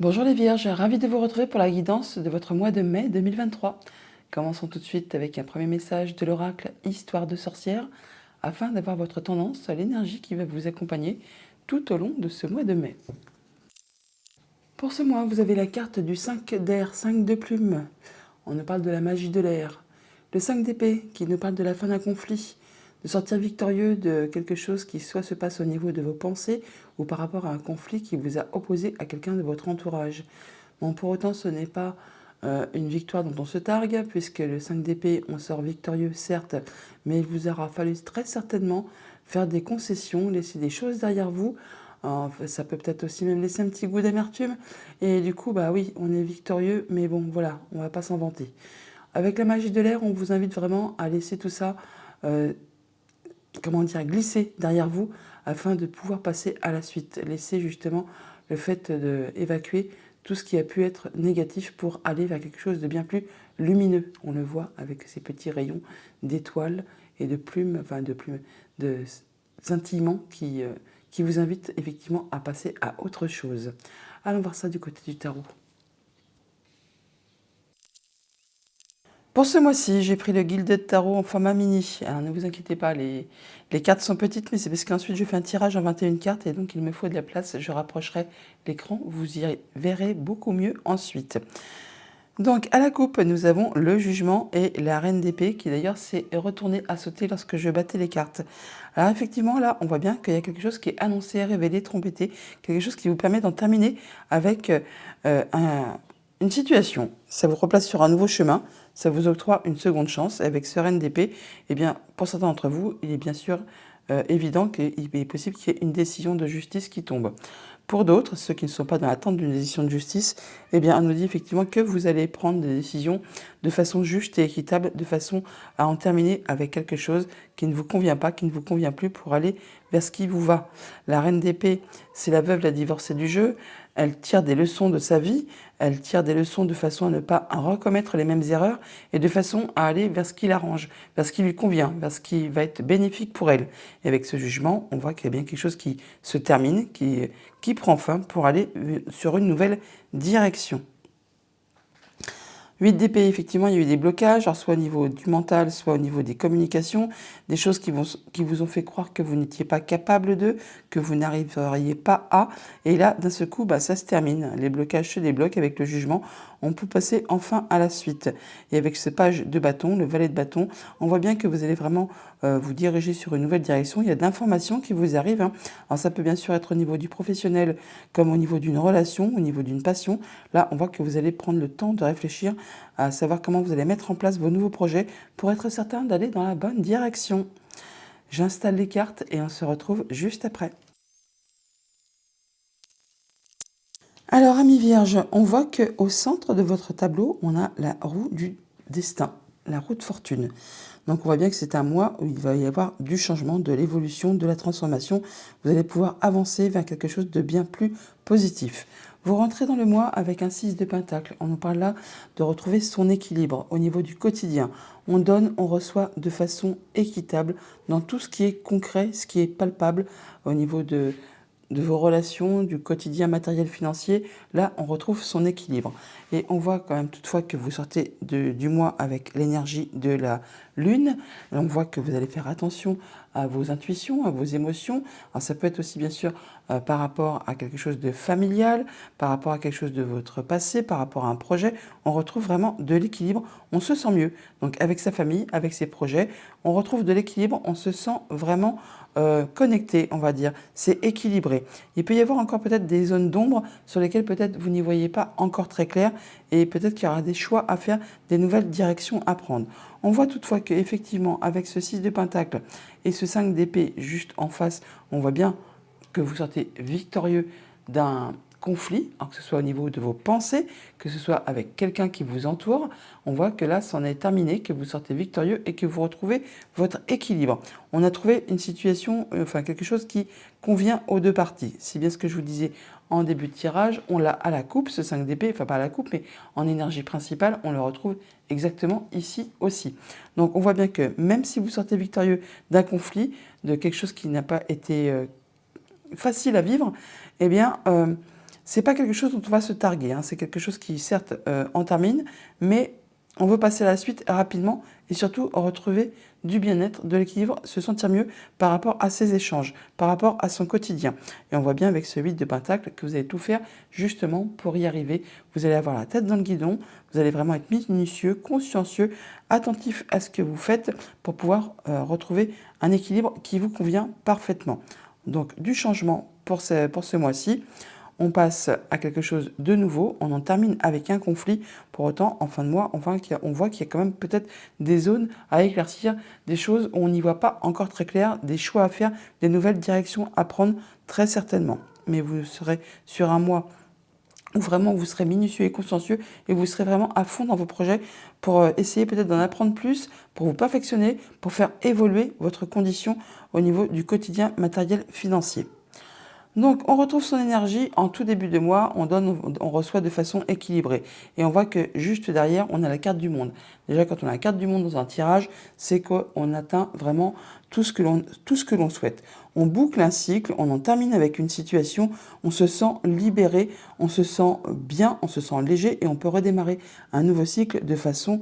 Bonjour les Vierges, ravi de vous retrouver pour la guidance de votre mois de mai 2023. Commençons tout de suite avec un premier message de l'oracle Histoire de sorcière afin d'avoir votre tendance à l'énergie qui va vous accompagner tout au long de ce mois de mai. Pour ce mois, vous avez la carte du 5 d'air, 5 de plumes. On nous parle de la magie de l'air. Le 5 d'épée qui nous parle de la fin d'un conflit, de sortir victorieux de quelque chose qui soit se passe au niveau de vos pensées ou par rapport à un conflit qui vous a opposé à quelqu'un de votre entourage. Bon, pour autant, ce n'est pas une victoire dont on se targue, puisque le 5 d'épée, on sort victorieux, certes, mais il vous aura fallu très certainement faire des concessions, laisser des choses derrière vous. Ça peut peut-être aussi même laisser un petit goût d'amertume. Et du coup, bah oui, on est victorieux, mais bon, voilà, on va pas s'en vanter. Avec la magie de l'air, on vous invite vraiment à laisser tout ça, glisser derrière vous, afin de pouvoir passer à la suite. Laisser justement le fait d'évacuer tout ce qui a pu être négatif pour aller vers quelque chose de bien plus lumineux. On le voit avec ces petits rayons d'étoiles et de plumes, de scintillements qui vous invitent effectivement à passer à autre chose. Allons voir ça du côté du tarot. Pour ce mois-ci, j'ai pris le Gilded Tarot en format mini. Alors ne vous inquiétez pas, les cartes sont petites, mais c'est parce qu'ensuite je fais un tirage en 21 cartes et donc il me faut de la place. Je rapprocherai l'écran, vous y verrez beaucoup mieux ensuite. Donc à la coupe, nous avons le jugement et la reine d'épée qui d'ailleurs s'est retournée à sauter lorsque je battais les cartes. Alors effectivement, là, on voit bien qu'il y a quelque chose qui est annoncé, révélé, trompetté, quelque chose qui vous permet d'en terminer avec une situation. Ça vous replace sur un nouveau chemin, ça vous octroie une seconde chance. Et avec ce reine d'épée, eh bien, pour certains d'entre vous, il est bien sûr évident qu'il est possible qu'il y ait une décision de justice qui tombe. Pour d'autres, ceux qui ne sont pas dans l'attente d'une décision de justice, eh bien, on nous dit effectivement que vous allez prendre des décisions de façon juste et équitable, de façon à en terminer avec quelque chose qui ne vous convient pas, qui ne vous convient plus pour aller vers ce qui vous va. La reine d'épée, c'est la veuve, la divorcée du jeu. Elle tire des leçons de sa vie, elle tire des leçons de façon à ne pas recommettre les mêmes erreurs et de façon à aller vers ce qui l'arrange, vers ce qui lui convient, vers ce qui va être bénéfique pour elle. Et avec ce jugement, on voit qu'il y a bien quelque chose qui se termine, qui prend fin pour aller sur une nouvelle direction. 8 d'épée, effectivement, il y a eu des blocages, alors soit au niveau du mental, soit au niveau des communications, des choses qui vous ont fait croire que vous n'étiez pas capable de, que vous n'arriveriez pas à. Et là, d'un seul coup, ça se termine. Les blocages se débloquent avec le jugement. On peut passer enfin à la suite. Et avec ce page de bâton, le valet de bâton, on voit bien que vous allez vraiment vous diriger sur une nouvelle direction. Il y a d'informations qui vous arrivent. Alors ça peut bien sûr être au niveau du professionnel, comme au niveau d'une relation, au niveau d'une passion. Là, on voit que vous allez prendre le temps de réfléchir à savoir comment vous allez mettre en place vos nouveaux projets pour être certain d'aller dans la bonne direction. J'installe les cartes et on se retrouve juste après. Alors, amis vierges, on voit qu'au centre de votre tableau, on a la roue du destin, la roue de fortune. Donc, on voit bien que c'est un mois où il va y avoir du changement, de l'évolution, de la transformation. Vous allez pouvoir avancer vers quelque chose de bien plus positif. Vous rentrez dans le mois avec un 6 de pentacle. On nous parle là de retrouver son équilibre au niveau du quotidien. On donne, on reçoit de façon équitable dans tout ce qui est concret, ce qui est palpable au niveau de vos relations, du quotidien matériel financier. Là, on retrouve son équilibre. Et on voit quand même toutefois que vous sortez du mois avec l'énergie de la lune. Et on voit que vous allez faire attention à vos intuitions, à vos émotions. Alors ça peut être aussi bien sûr par rapport à quelque chose de familial, par rapport à quelque chose de votre passé, par rapport à un projet. On retrouve vraiment de l'équilibre, on se sent mieux. Donc avec sa famille, avec ses projets, on retrouve de l'équilibre, on se sent vraiment connecté, on va dire. C'est équilibré. Il peut y avoir encore peut-être des zones d'ombre sur lesquelles peut-être vous n'y voyez pas encore très clair et peut-être qu'il y aura des choix à faire, des nouvelles directions à prendre. On voit toutefois qu'effectivement, avec ce 6 de pentacle et ce 5 d'épée juste en face, on voit bien que vous sortez victorieux d'un conflit, que ce soit au niveau de vos pensées, que ce soit avec quelqu'un qui vous entoure. On voit que là, c'en est terminé, que vous sortez victorieux et que vous retrouvez votre équilibre. On a trouvé une situation, quelque chose qui convient aux deux parties. C'est bien ce que je vous disais en début de tirage. On l'a à la coupe, ce 5 d'épée, enfin pas à la coupe, mais en énergie principale, on le retrouve exactement ici aussi. Donc on voit bien que même si vous sortez victorieux d'un conflit, de quelque chose qui n'a pas été facile à vivre, eh bien, c'est pas quelque chose dont on va se targuer, hein. C'est quelque chose qui, certes, en termine, mais on veut passer à la suite rapidement et surtout retrouver du bien-être, de l'équilibre, se sentir mieux par rapport à ses échanges, par rapport à son quotidien. Et on voit bien avec ce 8 de Pentacle que vous allez tout faire justement pour y arriver. Vous allez avoir la tête dans le guidon, vous allez vraiment être minutieux, consciencieux, attentif à ce que vous faites pour pouvoir retrouver un équilibre qui vous convient parfaitement. Donc du changement pour ce mois-ci. On passe à quelque chose de nouveau, on en termine avec un conflit. Pour autant, en fin de mois, on voit qu'il y a quand même peut-être des zones à éclaircir, des choses où on n'y voit pas encore très clair, des choix à faire, des nouvelles directions à prendre très certainement. Mais vous serez sur un mois où vraiment vous serez minutieux et consciencieux et vous serez vraiment à fond dans vos projets pour essayer peut-être d'en apprendre plus, pour vous perfectionner, pour faire évoluer votre condition au niveau du quotidien matériel financier. Donc, on retrouve son énergie en tout début de mois, on reçoit de façon équilibrée. Et on voit que juste derrière, on a la carte du monde. Déjà, quand on a la carte du monde dans un tirage, c'est qu'on atteint vraiment tout ce que l'on souhaite. On boucle un cycle, on en termine avec une situation, on se sent libéré, on se sent bien, on se sent léger et on peut redémarrer un nouveau cycle de façon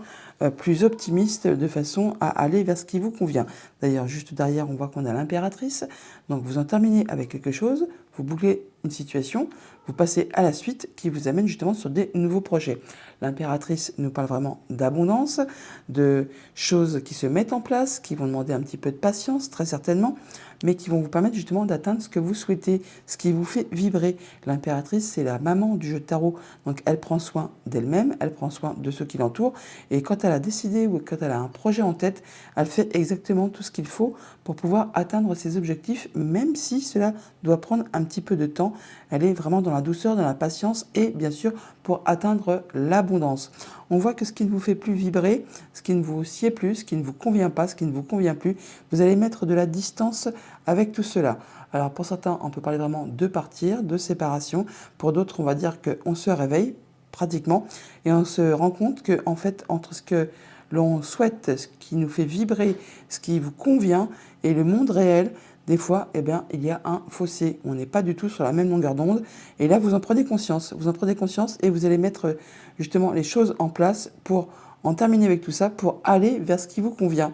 plus optimiste, de façon à aller vers ce qui vous convient. D'ailleurs, juste derrière, on voit qu'on a l'impératrice. Donc, vous en terminez avec quelque chose, vous bouclez une situation, vous passez à la suite qui vous amène justement sur des nouveaux projets. L'impératrice nous parle vraiment d'abondance, de choses qui se mettent en place, qui vont demander un petit peu de patience, très certainement, mais qui vont vous permettre justement d'atteindre ce que vous souhaitez, ce qui vous fait vibrer. L'impératrice, c'est la maman du jeu de tarot, donc elle prend soin d'elle-même, elle prend soin de ceux qui l'entourent, et quand elle a décidé ou quand elle a un projet en tête, elle fait exactement tout ce qu'il faut pour pouvoir atteindre ses objectifs, même si cela doit prendre un petit peu de temps. Elle est vraiment dans la douceur, dans la patience et bien sûr pour atteindre l'abondance. On voit que ce qui ne vous fait plus vibrer, ce qui ne vous sied plus, ce qui ne vous convient pas, ce qui ne vous convient plus, vous allez mettre de la distance avec tout cela. Alors pour certains, on peut parler vraiment de partir, de séparation. Pour d'autres, on va dire qu'on se réveille pratiquement et on se rend compte que en fait, entre ce que l'on souhaite, ce qui nous fait vibrer, ce qui vous convient et le monde réel, des fois, eh bien, il y a un fossé. On n'est pas du tout sur la même longueur d'onde. Et là, vous en prenez conscience. Vous en prenez conscience et vous allez mettre justement les choses en place pour en terminer avec tout ça, pour aller vers ce qui vous convient.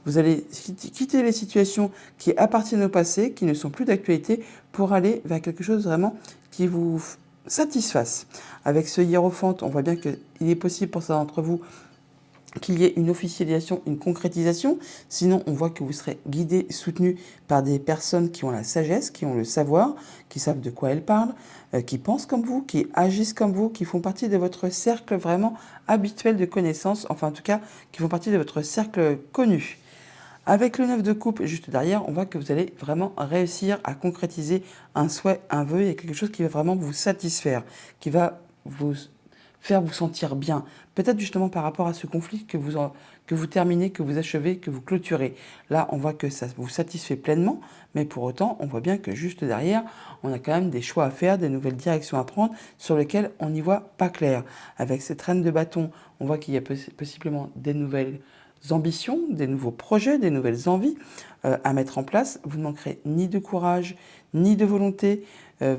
Vous allez quitter les situations qui appartiennent au passé, qui ne sont plus d'actualité, pour aller vers quelque chose vraiment qui vous satisfasse. Avec ce hiérophante, on voit bien qu'il est possible pour certains d'entre vous qu'il y ait une officialisation, une concrétisation. Sinon, on voit que vous serez guidé, soutenu par des personnes qui ont la sagesse, qui ont le savoir, qui savent de quoi elles parlent, qui pensent comme vous, qui agissent comme vous, qui font partie de votre cercle vraiment habituel de connaissances, enfin en tout cas, qui font partie de votre cercle connu. Avec le 9 de coupe juste derrière, on voit que vous allez vraiment réussir à concrétiser un souhait, un vœu, il y a quelque chose qui va vraiment vous satisfaire, qui va vous faire vous sentir bien. Peut-être justement par rapport à ce conflit que vous terminez, que vous achevez, que vous clôturez. Là, on voit que ça vous satisfait pleinement, mais pour autant, on voit bien que juste derrière, on a quand même des choix à faire, des nouvelles directions à prendre sur lesquelles on n'y voit pas clair. Avec cette reine de bâton, on voit qu'il y a possiblement des nouvelles ambitions, des nouveaux projets, des nouvelles envies à mettre en place. Vous ne manquerez ni de courage, ni de volonté.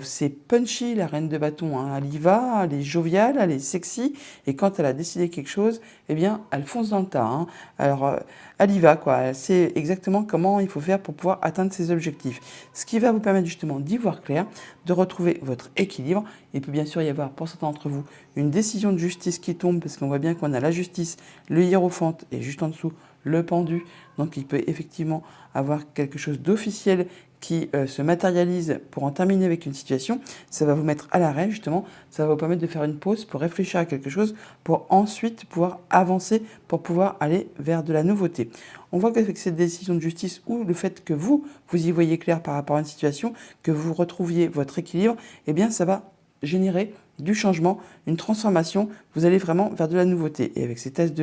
C'est punchy, la reine de bâton, hein. Elle y va, elle est joviale, elle est sexy, et quand elle a décidé quelque chose, eh bien, elle fonce dans le tas, hein. Alors, elle y va, quoi. Elle sait exactement comment il faut faire pour pouvoir atteindre ses objectifs. Ce qui va vous permettre justement d'y voir clair, de retrouver votre équilibre. Il peut bien sûr y avoir, pour certains d'entre vous, une décision de justice qui tombe, parce qu'on voit bien qu'on a la justice, le hiérophante, et juste en dessous, le pendu. Donc, il peut effectivement avoir quelque chose d'officiel qui se matérialise pour en terminer avec une situation. Ça va vous mettre à l'arrêt justement, ça va vous permettre de faire une pause pour réfléchir à quelque chose, pour ensuite pouvoir avancer, pour pouvoir aller vers de la nouveauté. On voit qu'avec cette décision de justice ou le fait que vous y voyez clair par rapport à une situation, que vous retrouviez votre équilibre, eh bien ça va générer du changement, une transformation, vous allez vraiment vers de la nouveauté. Et avec ces tests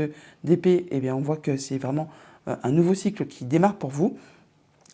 d'épée, eh bien on voit que c'est vraiment un nouveau cycle qui démarre pour vous.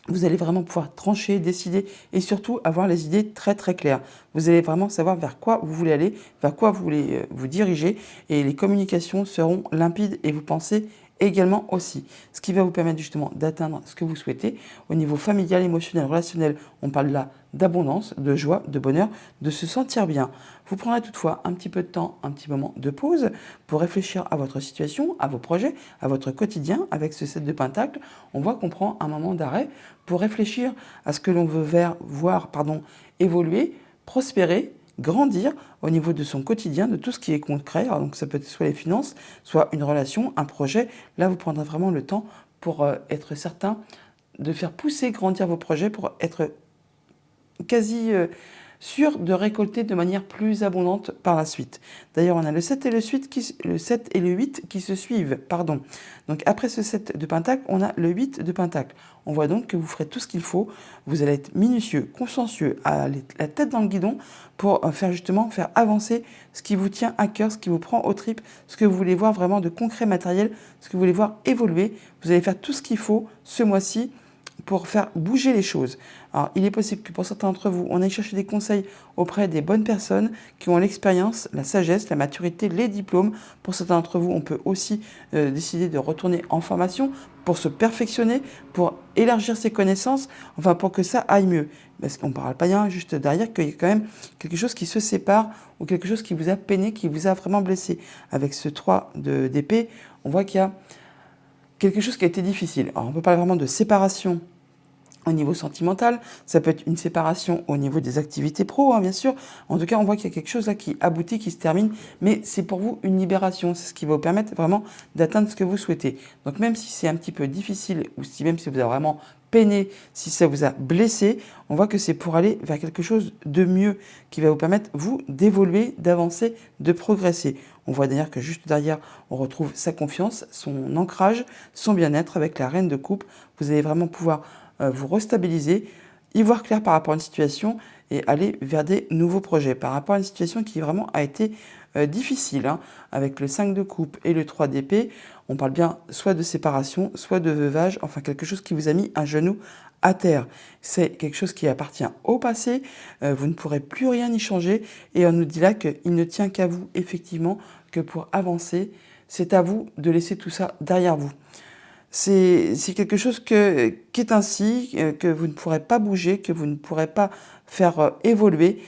Vous allez vraiment pouvoir trancher, décider et surtout avoir les idées très très claires. Vous allez vraiment savoir vers quoi vous voulez aller, vers quoi vous voulez vous diriger et les communications seront limpides et vous pensez également aussi. Ce qui va vous permettre justement d'atteindre ce que vous souhaitez. Au niveau familial, émotionnel, relationnel, on parle là d'abondance, de joie, de bonheur, de se sentir bien. Vous prendrez toutefois un petit peu de temps, un petit moment de pause pour réfléchir à votre situation, à vos projets, à votre quotidien. Avec ce 7 de Pentacle, on voit qu'on prend un moment d'arrêt pour réfléchir à ce que l'on veut voir évoluer, prospérer, grandir au niveau de son quotidien, de tout ce qui est concret. Alors, donc ça peut être soit les finances, soit une relation, un projet. Là, vous prendrez vraiment le temps pour être certain de faire pousser, grandir vos projets, pour être quasi sûr de récolter de manière plus abondante par la suite. D'ailleurs, on a le 7 et le 8 qui se suivent. Donc après ce 7 de Pentacle, on a le 8 de Pentacle. On voit donc que vous ferez tout ce qu'il faut. Vous allez être minutieux, consciencieux, la tête dans le guidon pour faire avancer ce qui vous tient à cœur, ce qui vous prend aux tripes, ce que vous voulez voir vraiment de concret matériel, ce que vous voulez voir évoluer. Vous allez faire tout ce qu'il faut ce mois-ci pour faire bouger les choses. Alors, il est possible que pour certains d'entre vous, on aille chercher des conseils auprès des bonnes personnes qui ont l'expérience, la sagesse, la maturité, les diplômes. Pour certains d'entre vous, on peut aussi décider de retourner en formation pour se perfectionner, pour élargir ses connaissances, enfin pour que ça aille mieux. Parce qu'on ne parle pas bien juste derrière qu'il y a quand même quelque chose qui se sépare ou quelque chose qui vous a peiné, qui vous a vraiment blessé. Avec ce 3 d'épée, on voit qu'il y a quelque chose qui a été difficile. Alors, on peut parler vraiment de séparation au niveau sentimental, ça peut être une séparation au niveau des activités pro, bien sûr. En tout cas, on voit qu'il y a quelque chose là qui aboutit, qui se termine, mais c'est pour vous une libération. C'est ce qui va vous permettre vraiment d'atteindre ce que vous souhaitez. Donc même si c'est un petit peu difficile, ou même si vous avez vraiment peiné, si ça vous a blessé, on voit que c'est pour aller vers quelque chose de mieux, qui va vous permettre, vous, d'évoluer, d'avancer, de progresser. On voit d'ailleurs que juste derrière, on retrouve sa confiance, son ancrage, son bien-être avec la reine de coupe. Vous allez vraiment pouvoir vous restabiliser, y voir clair par rapport à une situation et aller vers des nouveaux projets. Par rapport à une situation qui vraiment a été difficile, avec le 5 de coupe et le 3 d'épée, on parle bien soit de séparation, soit de veuvage, enfin quelque chose qui vous a mis un genou à terre. C'est quelque chose qui appartient au passé, vous ne pourrez plus rien y changer et on nous dit là qu'il ne tient qu'à vous, effectivement, que pour avancer, c'est à vous de laisser tout ça derrière vous. C'est quelque chose qui est ainsi, que vous ne pourrez pas bouger, que vous ne pourrez pas faire évoluer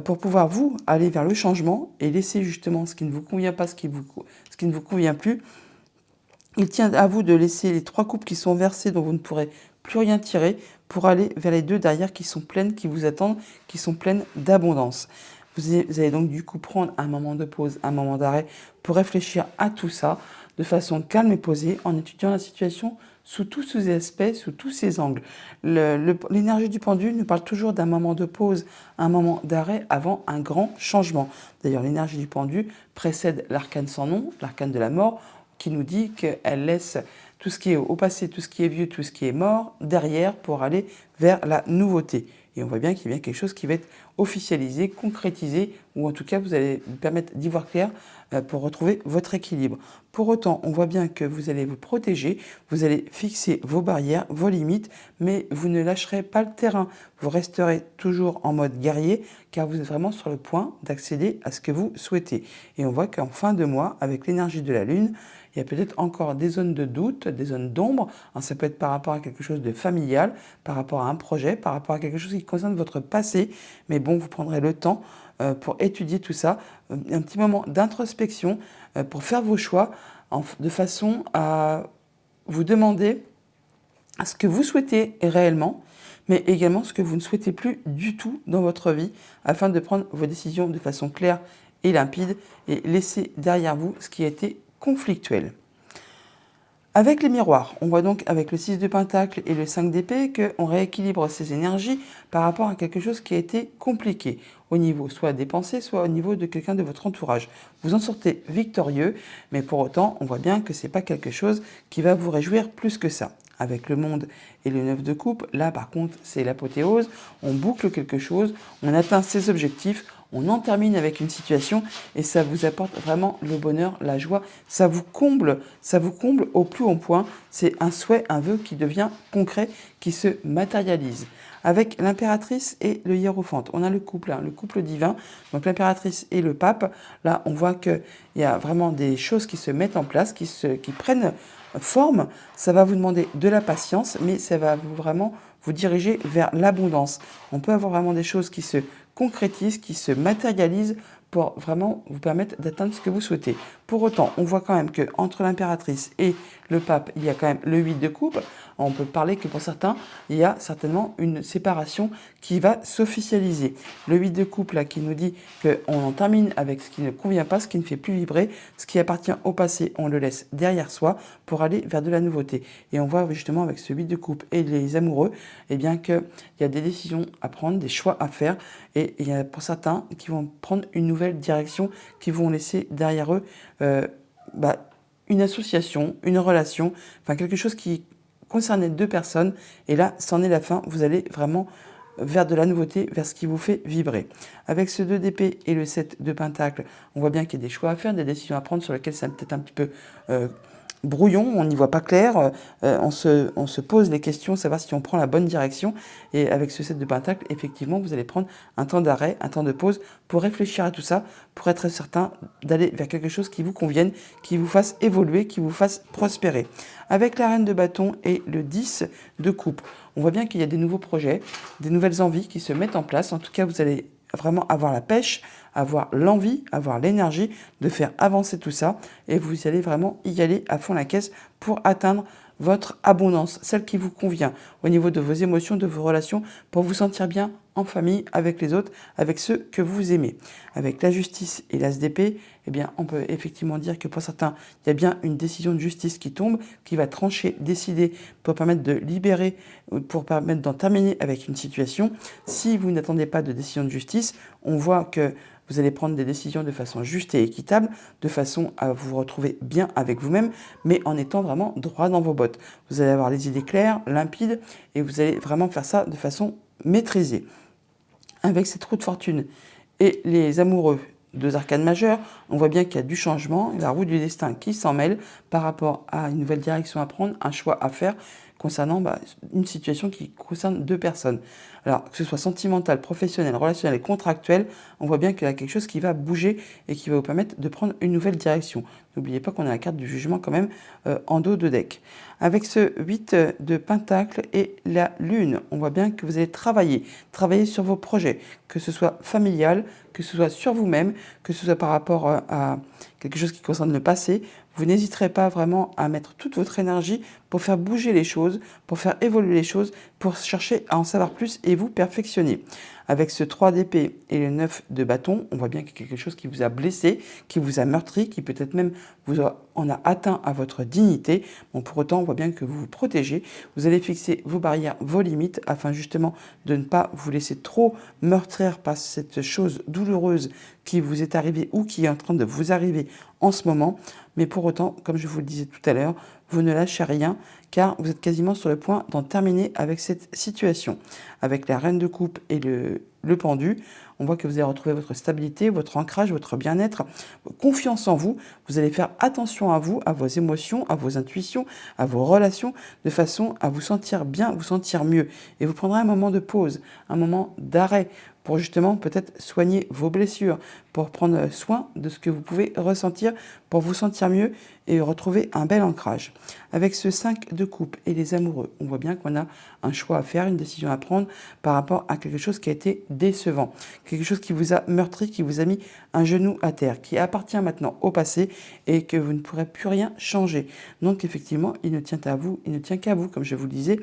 pour pouvoir, vous, aller vers le changement et laisser justement ce qui ne vous convient pas, ce qui ne vous convient plus. Il tient à vous de laisser les 3 coupes qui sont versées, dont vous ne pourrez plus rien tirer, pour aller vers les 2 derrière qui sont pleines, qui vous attendent, qui sont pleines d'abondance. Vous allez donc du coup prendre un moment de pause, un moment d'arrêt pour réfléchir à tout ça de façon calme et posée, en étudiant la situation sous tous ses aspects, sous tous ses angles. L'énergie du pendule nous parle toujours d'un moment de pause, un moment d'arrêt avant un grand changement. D'ailleurs, l'énergie du pendule précède l'arcane sans nom, l'arcane de la mort, qui nous dit qu'elle laisse tout ce qui est au passé, tout ce qui est vieux, tout ce qui est mort derrière pour aller vers la nouveauté. Et on voit bien qu'il y a bien quelque chose qui va être officialisé, concrétisé, ou en tout cas vous allez vous permettre d'y voir clair pour retrouver votre équilibre. Pour autant, on voit bien que vous allez vous protéger, vous allez fixer vos barrières, vos limites, mais vous ne lâcherez pas le terrain. Vous resterez toujours en mode guerrier, car vous êtes vraiment sur le point d'accéder à ce que vous souhaitez. Et on voit qu'en fin de mois, avec l'énergie de la Lune, il y a peut-être encore des zones de doute, des zones d'ombre. Ça peut être par rapport à quelque chose de familial, par rapport à un projet, par rapport à quelque chose qui concerne votre passé. Mais bon, vous prendrez le temps pour étudier tout ça, un petit moment d'introspection pour faire vos choix de façon à vous demander ce que vous souhaitez réellement, mais également ce que vous ne souhaitez plus du tout dans votre vie, afin de prendre vos décisions de façon claire et limpide et laisser derrière vous ce qui a été conflictuel. Avec les miroirs, on voit donc avec le 6 de Pentacle et le 5 d'épée qu'on rééquilibre ses énergies par rapport à quelque chose qui a été compliqué au niveau soit des pensées, soit au niveau de quelqu'un de votre entourage. Vous en sortez victorieux, mais pour autant, on voit bien que ce n'est pas quelque chose qui va vous réjouir plus que ça. Avec le monde et le 9 de coupe, là par contre c'est l'apothéose, on boucle quelque chose, on atteint ses objectifs, on en termine avec une situation et ça vous apporte vraiment le bonheur, la joie, ça vous comble au plus haut point. C'est un souhait, un vœu qui devient concret, qui se matérialise. Avec l'impératrice et le hiérophante, on a le couple divin, donc l'impératrice et le pape. Là, on voit qu'il y a vraiment des choses qui se mettent en place, qui prennent forme, ça va vous demander de la patience, mais ça va vraiment vous diriger vers l'abondance. On peut avoir vraiment des choses qui se concrétisent, qui se matérialisent pour vraiment vous permettre d'atteindre ce que vous souhaitez. Pour autant, on voit quand même que entre l'impératrice et le pape, il y a quand même le 8 de coupe. On peut parler que pour certains, il y a certainement une séparation qui va s'officialiser. Le 8 de coupe, là, qui nous dit qu'on en termine avec ce qui ne convient pas, ce qui ne fait plus vibrer, ce qui appartient au passé, on le laisse derrière soi pour aller vers de la nouveauté. Et on voit justement avec ce 8 de coupe et les amoureux, eh bien qu'il y a des décisions à prendre, des choix à faire. Et il y a pour certains qui vont prendre une nouvelle direction, qui vont laisser derrière eux une association, une relation, enfin quelque chose qui concernait deux personnes. Et là, c'en est la fin. Vous allez vraiment vers de la nouveauté, vers ce qui vous fait vibrer. Avec ce 2 d'épée et le 7 de pentacle, on voit bien qu'il y a des choix à faire, des décisions à prendre sur lesquelles ça peut-être un petit peu brouillon, on n'y voit pas clair, on se pose les questions, savoir si on prend la bonne direction. Et avec ce 7 de pentacle, effectivement, vous allez prendre un temps d'arrêt, un temps de pause pour réfléchir à tout ça, pour être certain d'aller vers quelque chose qui vous convienne, qui vous fasse évoluer, qui vous fasse prospérer. Avec la reine de bâton et le 10 de coupe, on voit bien qu'il y a des nouveaux projets, des nouvelles envies qui se mettent en place. En tout cas, vous allez vraiment avoir la pêche, avoir l'envie, avoir l'énergie de faire avancer tout ça. Et vous allez vraiment y aller à fond la caisse pour atteindre votre abondance, celle qui vous convient au niveau de vos émotions, de vos relations, pour vous sentir bien en famille, avec les autres, avec ceux que vous aimez. Avec la justice et l'as d'épée, eh bien, on peut effectivement dire que pour certains, il y a bien une décision de justice qui tombe, qui va trancher, décider pour permettre de libérer, pour permettre d'en terminer avec une situation. Si vous n'attendez pas de décision de justice, on voit que vous allez prendre des décisions de façon juste et équitable, de façon à vous retrouver bien avec vous-même, mais en étant vraiment droit dans vos bottes. Vous allez avoir les idées claires, limpides, et vous allez vraiment faire ça de façon maîtrisée. Avec cette roue de fortune et les amoureux, deux arcanes majeures, on voit bien qu'il y a du changement, la roue du destin qui s'en mêle par rapport à une nouvelle direction à prendre, un choix à faire concernant une situation qui concerne deux personnes. Alors, que ce soit sentimental, professionnel, relationnel et contractuel, on voit bien qu'il y a quelque chose qui va bouger et qui va vous permettre de prendre une nouvelle direction. N'oubliez pas qu'on a la carte du jugement quand même en dos de deck. Avec ce 8 de pentacle et la lune, on voit bien que vous allez travailler sur vos projets, que ce soit familial, que ce soit sur vous-même, que ce soit par rapport à quelque chose qui concerne le passé. Vous n'hésiterez pas vraiment à mettre toute votre énergie pour faire bouger les choses, pour faire évoluer les choses, pour chercher à en savoir plus et vous perfectionner. Avec ce 3 d'épée et le 9 de bâton, on voit bien qu'il y a quelque chose qui vous a blessé, qui vous a meurtri, qui peut-être même en a atteint à votre dignité. Bon, pour autant, on voit bien que vous vous protégez. Vous allez fixer vos barrières, vos limites, afin justement de ne pas vous laisser trop meurtrir par cette chose douloureuse qui vous est arrivée ou qui est en train de vous arriver en ce moment. Mais pour autant, comme je vous le disais tout à l'heure, vous ne lâchez rien, car vous êtes quasiment sur le point d'en terminer avec cette situation. Avec la reine de coupe et le pendu, on voit que vous allez retrouver votre stabilité, votre ancrage, votre bien-être, confiance en vous. Vous allez faire attention à vous, à vos émotions, à vos intuitions, à vos relations, de façon à vous sentir bien, vous sentir mieux. Et vous prendrez un moment de pause, un moment d'arrêt, pour justement peut-être soigner vos blessures, pour prendre soin de ce que vous pouvez ressentir, pour vous sentir mieux et retrouver un bel ancrage. Avec ce 5 de coupe et les amoureux, on voit bien qu'on a un choix à faire, une décision à prendre par rapport à quelque chose qui a été décevant, quelque chose qui vous a meurtri, qui vous a mis un genou à terre, qui appartient maintenant au passé et que vous ne pourrez plus rien changer. Donc effectivement, il ne tient à vous, il ne tient qu'à vous, comme je vous le disais,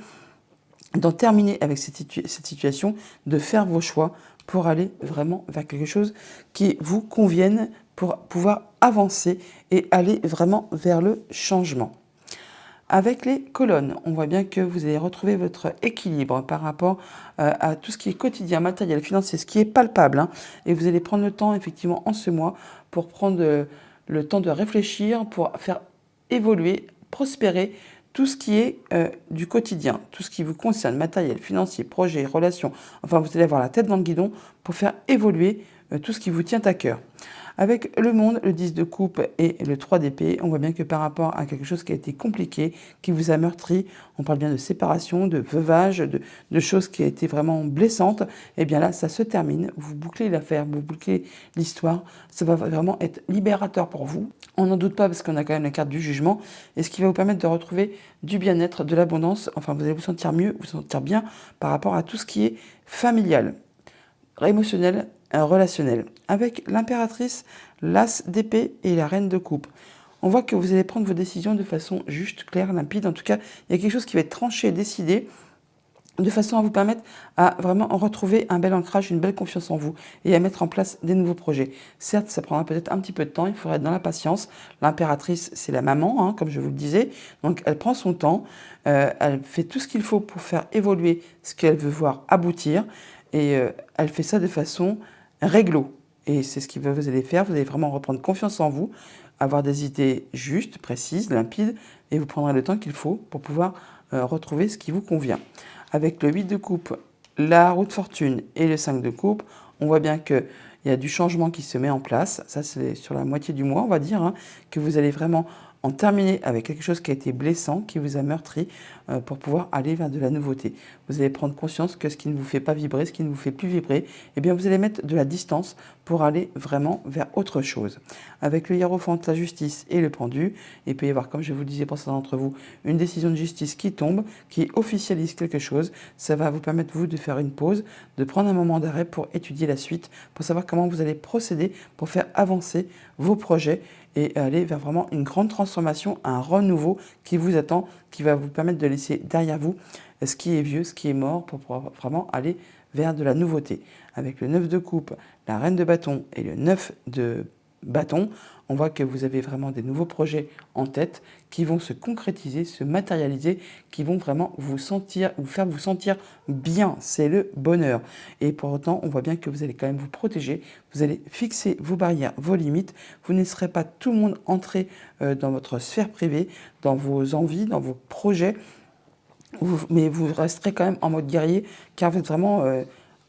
d'en terminer avec cette situation, de faire vos choix pour aller vraiment vers quelque chose qui vous convienne pour pouvoir avancer et aller vraiment vers le changement. Avec les colonnes, on voit bien que vous allez retrouver votre équilibre par rapport à tout ce qui est quotidien, matériel, financier, ce qui est palpable. Et vous allez prendre le temps, effectivement, en ce mois, pour prendre le temps de réfléchir, pour faire évoluer, prospérer tout ce qui est du quotidien, tout ce qui vous concerne, matériel, financier, projet, relations. Enfin, vous allez avoir la tête dans le guidon pour faire évoluer tout ce qui vous tient à cœur. Avec le monde, le 10 de coupe et le 3 d'épée, on voit bien que par rapport à quelque chose qui a été compliqué, qui vous a meurtri, on parle bien de séparation, de veuvage, de choses qui a été vraiment blessantes, et bien là, ça se termine. Vous bouclez l'affaire, vous bouclez l'histoire. Ça va vraiment être libérateur pour vous. On n'en doute pas parce qu'on a quand même la carte du jugement, et ce qui va vous permettre de retrouver du bien-être, de l'abondance. Enfin, vous allez vous sentir mieux, vous sentir bien par rapport à tout ce qui est familial, émotionnel, relationnel. Avec l'impératrice, l'as d'épée et la reine de coupe. On voit que vous allez prendre vos décisions de façon juste, claire, limpide. En tout cas, il y a quelque chose qui va être tranché, décidé, de façon à vous permettre à vraiment retrouver un bel ancrage, une belle confiance en vous et à mettre en place des nouveaux projets. Certes, ça prendra peut-être un petit peu de temps, il faudra être dans la patience. L'impératrice, c'est la maman, hein, comme je vous le disais, donc elle prend son temps, elle fait tout ce qu'il faut pour faire évoluer ce qu'elle veut voir aboutir et elle fait ça de façon réglo. Et c'est ce que vous allez faire, vous allez vraiment reprendre confiance en vous, avoir des idées justes, précises, limpides, et vous prendrez le temps qu'il faut pour pouvoir retrouver ce qui vous convient. Avec le 8 de coupe, la roue de fortune et le 5 de coupe, on voit bien qu'il y a du changement qui se met en place. Ça, c'est sur la moitié du mois, on va dire, hein, que vous allez vraiment en terminer avec quelque chose qui a été blessant, qui vous a meurtri, pour pouvoir aller vers de la nouveauté. Vous allez prendre conscience que ce qui ne vous fait pas vibrer, ce qui ne vous fait plus vibrer, eh bien vous allez mettre de la distance pour aller vraiment vers autre chose. Avec le hiérophant, la justice et le pendu, il peut y avoir, comme je vous le disais pour certains d'entre vous, une décision de justice qui tombe, qui officialise quelque chose. Ça va vous permettre, vous, de faire une pause, de prendre un moment d'arrêt pour étudier la suite, pour savoir comment vous allez procéder pour faire avancer vos projets et aller vers vraiment une grande transformation, un renouveau qui vous attend, qui va vous permettre de laisser derrière vous ce qui est vieux, ce qui est mort, pour pouvoir vraiment aller vers de la nouveauté. Avec le 9 de coupe, la reine de bâton et le 9 de bâton, on voit que vous avez vraiment des nouveaux projets en tête qui vont se concrétiser, se matérialiser, qui vont vraiment vous faire vous sentir bien. C'est le bonheur. Et pour autant, on voit bien que vous allez quand même vous protéger. Vous allez fixer vos barrières, vos limites. Vous ne laisserez pas tout le monde entrer dans votre sphère privée, dans vos envies, dans vos projets. Mais vous resterez quand même en mode guerrier, car vous êtes vraiment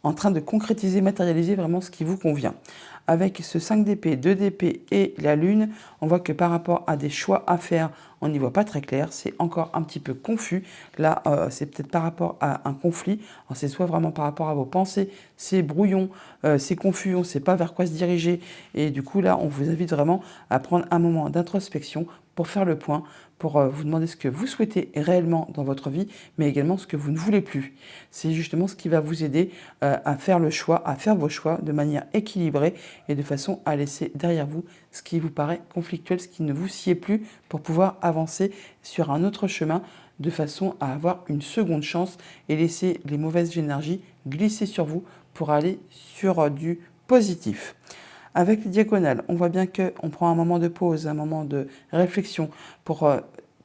en train de concrétiser, matérialiser vraiment ce qui vous convient. Avec ce 5 d'épée, 2 d'épée et la lune, on voit que par rapport à des choix à faire, on n'y voit pas très clair, c'est encore un petit peu confus. Là, c'est peut-être par rapport à un conflit, c'est soit vraiment par rapport à vos pensées, c'est brouillon, c'est confus, on ne sait pas vers quoi se diriger. Et du coup, là, on vous invite vraiment à prendre un moment d'introspection pour faire le point, pour vous demander ce que vous souhaitez réellement dans votre vie, mais également ce que vous ne voulez plus. C'est justement ce qui va vous aider à faire le choix, à faire vos choix de manière équilibrée et de façon à laisser derrière vous ce qui vous paraît conflictuel, ce qui ne vous sied plus, pour pouvoir avancer sur un autre chemin de façon à avoir une seconde chance et laisser les mauvaises énergies glisser sur vous pour aller sur du positif. Avec les diagonales, on voit bien qu'on prend un moment de pause, un moment de réflexion pour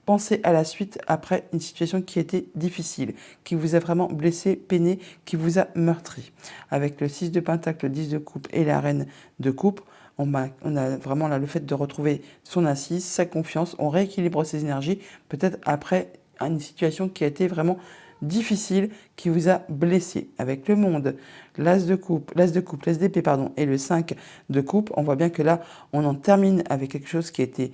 penser à la suite après une situation qui était difficile, qui vous a vraiment blessé, peiné, qui vous a meurtri. Avec le 6 de pentacle, le 10 de coupe et la reine de coupe, on a vraiment là le fait de retrouver son assise, sa confiance, on rééquilibre ses énergies, peut-être après une situation qui a été vraiment difficile, qui vous a blessé. Avec le monde, l'as d'épée, pardon, et le 5 de coupe, on voit bien que là, on en termine avec quelque chose qui a été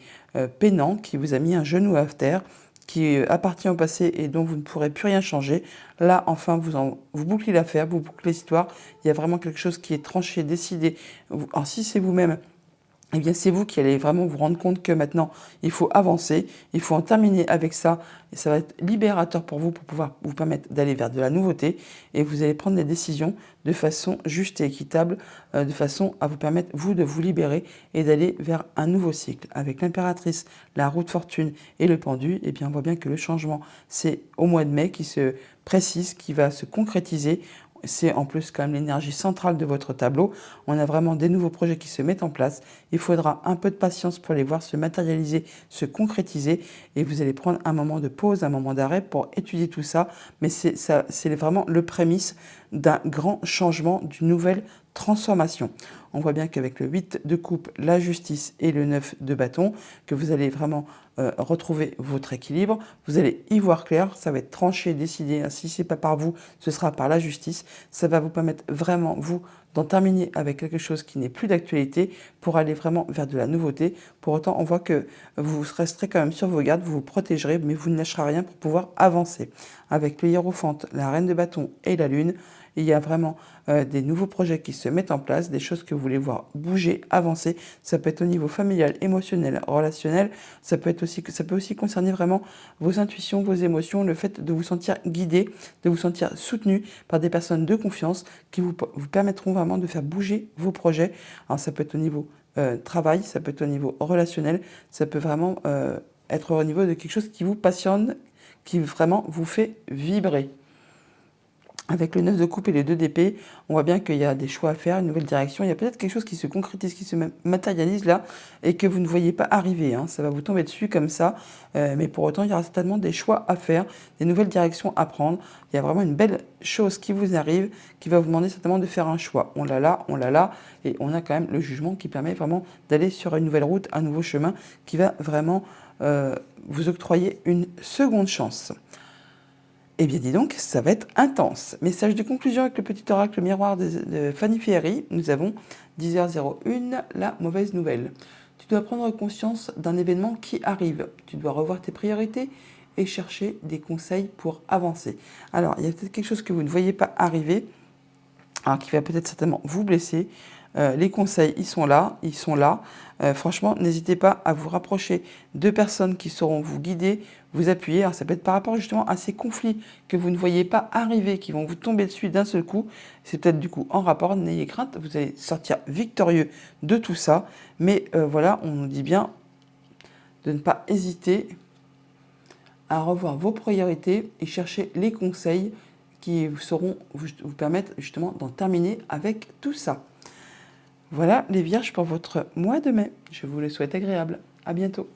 peinant, qui vous a mis un genou à terre, qui appartient au passé et dont vous ne pourrez plus rien changer. Là, enfin, vous bouclez l'affaire, vous bouclez l'histoire. Il y a vraiment quelque chose qui est tranché, décidé. Alors, si c'est vous-même, eh bien, c'est vous qui allez vraiment vous rendre compte que maintenant, il faut avancer, il faut en terminer avec ça, et ça va être libérateur pour vous, pour pouvoir vous permettre d'aller vers de la nouveauté, et vous allez prendre des décisions de façon juste et équitable, de façon à vous permettre, vous, de vous libérer et d'aller vers un nouveau cycle. Avec l'impératrice, la roue de fortune et le pendu, eh bien, on voit bien que le changement, c'est au mois de mai qui se précise, qui va se concrétiser. C'est en plus quand même l'énergie centrale de votre tableau. On a vraiment des nouveaux projets qui se mettent en place. Il faudra un peu de patience pour les voir se matérialiser, se concrétiser. Et vous allez prendre un moment de pause, un moment d'arrêt pour étudier tout ça. Mais c'est vraiment le prémisse d'un grand changement, d'une nouvelle transformation. On voit bien qu'avec le 8 de coupe, la justice et le 9 de bâton, que vous allez vraiment retrouver votre équilibre. Vous allez y voir clair, ça va être tranché, décidé. Si ce n'est pas par vous, ce sera par la justice. Ça va vous permettre vraiment, vous, d'en terminer avec quelque chose qui n'est plus d'actualité pour aller vraiment vers de la nouveauté. Pour autant, on voit que vous resterez quand même sur vos gardes, vous vous protégerez, mais vous ne lâcherez rien pour pouvoir avancer. Avec le hiérophant, la reine de bâton et la lune, il y a vraiment des nouveaux projets qui se mettent en place, des choses que vous voulez voir bouger, avancer. Ça peut être au niveau familial, émotionnel, relationnel. Ça peut aussi concerner vraiment vos intuitions, vos émotions, le fait de vous sentir guidé, de vous sentir soutenu par des personnes de confiance qui vous permettront vraiment de faire bouger vos projets. Alors ça peut être au niveau travail, ça peut être au niveau relationnel, ça peut vraiment être au niveau de quelque chose qui vous passionne, qui vraiment vous fait vibrer. Avec le 9 de coupe et les 2 d'épée, on voit bien qu'il y a des choix à faire, une nouvelle direction. Il y a peut-être quelque chose qui se concrétise, qui se matérialise là et que vous ne voyez pas arriver. Ça va vous tomber dessus comme ça. Mais pour autant, il y aura certainement des choix à faire, des nouvelles directions à prendre. Il y a vraiment une belle chose qui vous arrive, qui va vous demander certainement de faire un choix. On l'a là. Et on a quand même le jugement qui permet vraiment d'aller sur une nouvelle route, un nouveau chemin qui va vraiment vous octroyer une seconde chance. Eh bien, dis donc, ça va être intense. Message de conclusion avec le petit oracle miroir de Fanny Ferry. Nous avons 10h01, la mauvaise nouvelle. Tu dois prendre conscience d'un événement qui arrive. Tu dois revoir tes priorités et chercher des conseils pour avancer. Alors, il y a peut-être quelque chose que vous ne voyez pas arriver, alors qui va peut-être certainement vous blesser. Les conseils, ils sont là. Franchement, n'hésitez pas à vous rapprocher de personnes qui sauront vous guider, vous appuyer. Alors, ça peut être par rapport justement à ces conflits que vous ne voyez pas arriver, qui vont vous tomber dessus d'un seul coup. C'est peut-être du coup en rapport, n'ayez crainte, vous allez sortir victorieux de tout ça. Mais voilà, on nous dit bien de ne pas hésiter à revoir vos priorités et chercher les conseils qui sauront vous permettre justement d'en terminer avec tout ça. Voilà les vierges pour votre mois de mai. Je vous le souhaite agréable. À bientôt.